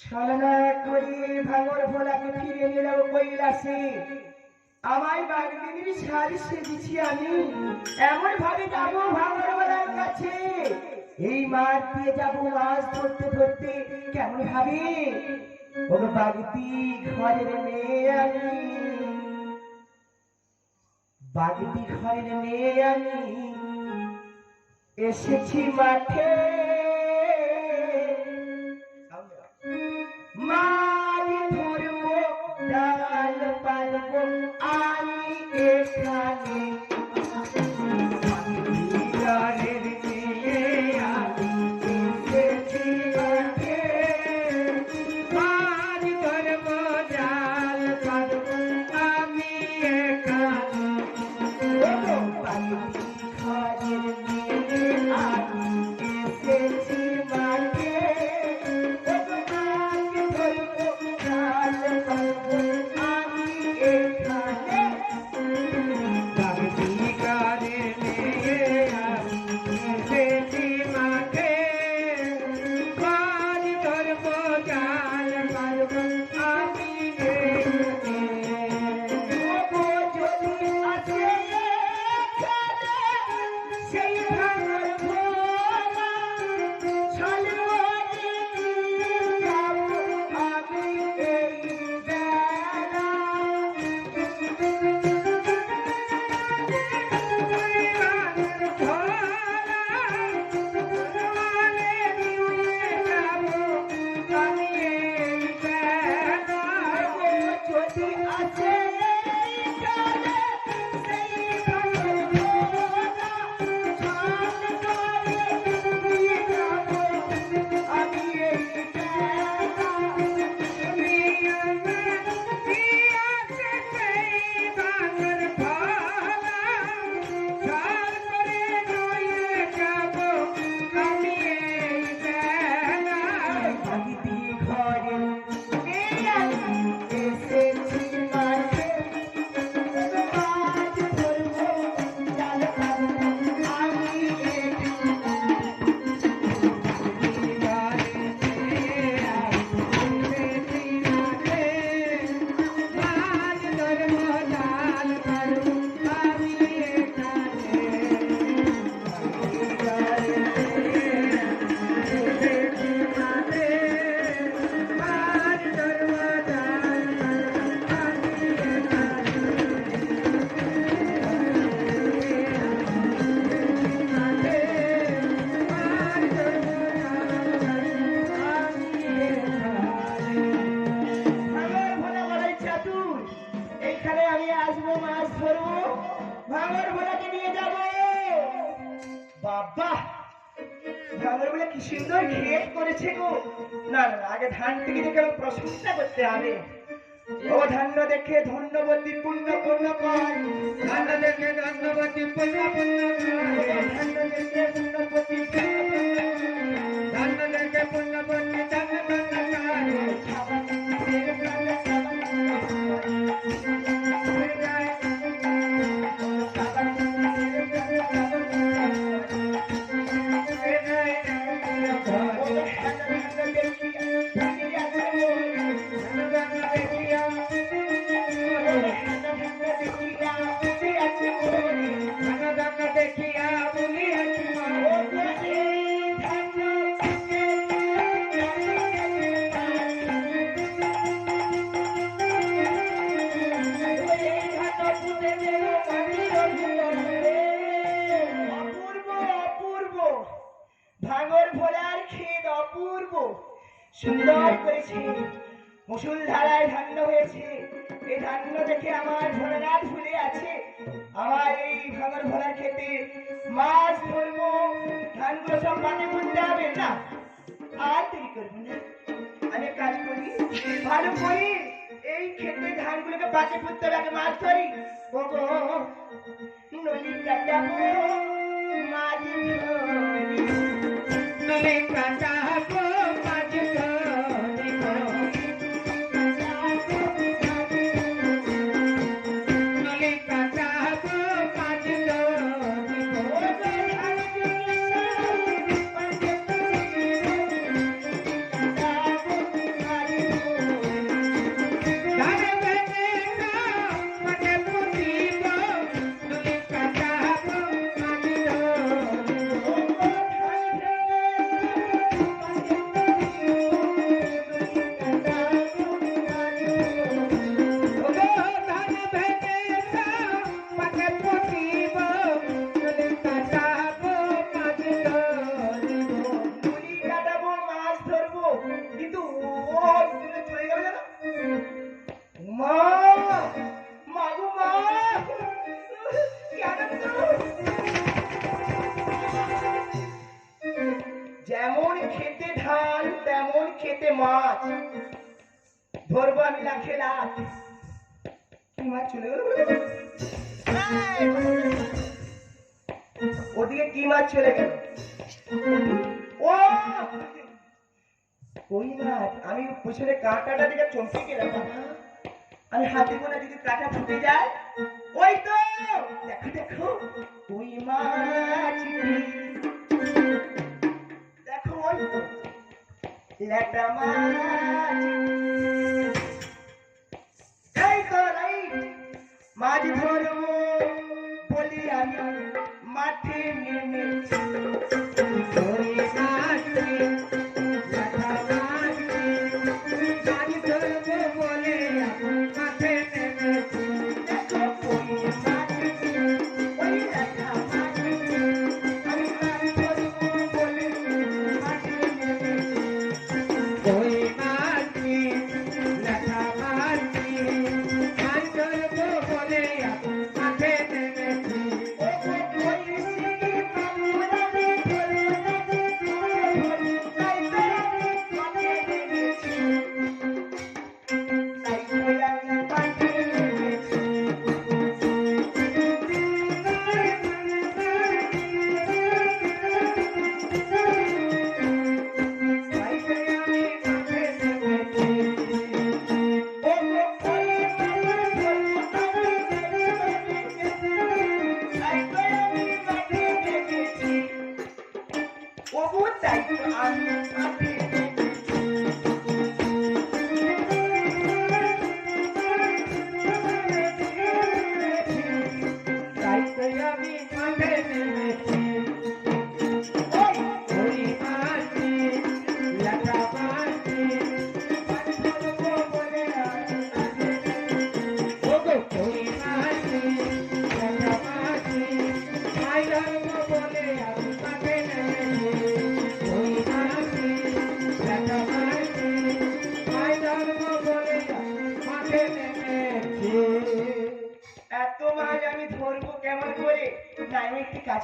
ছলনা করে ভাঙর ভোলাকে ফিরে নিলাম কৈলাসে। আমায় বাগদিনীর সাজ সেজেছি আমি, এমন ভাবে যাবো ভাঙর ভোলার কাছে। এই মাঠ দিয়ে যাবো মাছ ধরতে ধরতে, কেমন ভাবে ও বাগদি ঘরের মেয়ে আমি, বাগদি ঘরের মেয়ে আমি এসেছি মাঠে। মাছ ধরবো জাল পালবো আমি এখানে, ঘরের মেয়ে আমি এসেছি মাঠে। মাছ ধরবো জাল পালবো আমি এখানে, বাগদি ঘরের মেয়ে আমি এসেছি মাঠে। কি সুন্দর ক্ষেত করেছে গো। না না, আগে ধান থেকে দেখে প্রশংসা করতে হবে। ও ধান্য দেখে ধন্যবতী পূর্ণ পূর্ণ কর, ধান্য দেখে ধন্যবতী পূর্ণ পূর্ণ কর, ধান্য দেখে পূর্ণবতী ধান্য দেখে পূর্ণবতী ধান্য সুন্দর করেছে, মুসুল ধারায় ধান্য হয়েছে। এই ধান্য দেখে আমার ভোলানাথ ফুলে আছে। আমার এই ভাঙর ভোলার খেতে মাছ ধরবো, ধানগুলো সব পাতে করতে হবে না, আর দেরি করবো না। আমি কাজ করি ভালো করি, এই খেতে ধানগুলোকে পাতে করতে হবে, আগে মাছ ধরি। নদী কাটাবো মাছ ধরি, নদী কাটাবো মাছ ধরি, নদী কাটাবো মাছ ধরি। খেতে মাছ ধরবো আমি লাখে লাখ। কি মাছ চলে গেল? ওদিকে কি মাছ চলে গেল? ও কই মাছ। আমি পিছনে কাঁটাটা দিকে চমকে গেলাম বাবা। আমি হাতে গোনা যদি কাঁটা ফুটে যায়, ওই তো দেখো দেখো কই মাছ। দেখো ওই তো ল্যাটা মাছ। এই তো রাইট, মাছ ধরবো বলি আমি মাঠে নেমেছি। কই মাছ ল্যাটা মাছ, মাছ ধরবো বলে আমি মাঠে নেমেছি। দেখো কই মাছ ওই ল্যাটা মাছ, আমি মাছ ধরবো বলে মাঠে নেমেছি। কই মাছ ল্যাটা মাছ, মাছ ধরবো বলে আমি মাঠে নেমেছি। ও কই মামুরানি ধরুরানি ধরু তাই তো আমি মাঠে নেমেছি। তাই তো আমি মাঠে নেমেছি। তাই তো আমি মাঠে নেমেছি। ও কই মামু ধরু আমি তাই তো আমি মাঠে নেমেছি। ওগো তাই তো আমি মাঠে নেমেছি। তাই তো আমি মাঠে নেমেছি। ওই কই মাছ ল্যাটা মাছ, মাছ ধরবো বলে আমি মাঠে নেমেছি। ওগো কই মাছ ল্যাটা মাছ, মাছ ধরবো বলে আমি মাঠে নেমেছি। কই মাছ ল্যাটা মাছ, মাছ ধরবো বলে আমি মাঠে নেমেছি। এত মাছ আমি ধরবো কেমন করে? না আমি একটি কাজ